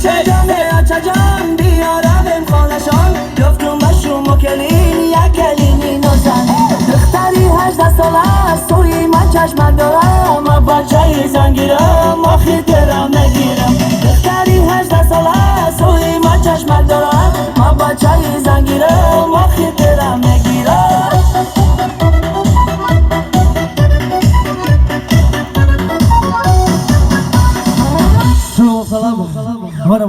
چه جانه چه جان بیارم خانشان جفتون بشوم و کلین یک کلینی نوزن دختری 18 ساله سوی من چشمک دارم ما بچه زنگیرم ما خیترم نگیرم دختری 18 ساله سوی من چشمک دارم ما بچه زنگیرم ما خیترم نگیرم سلام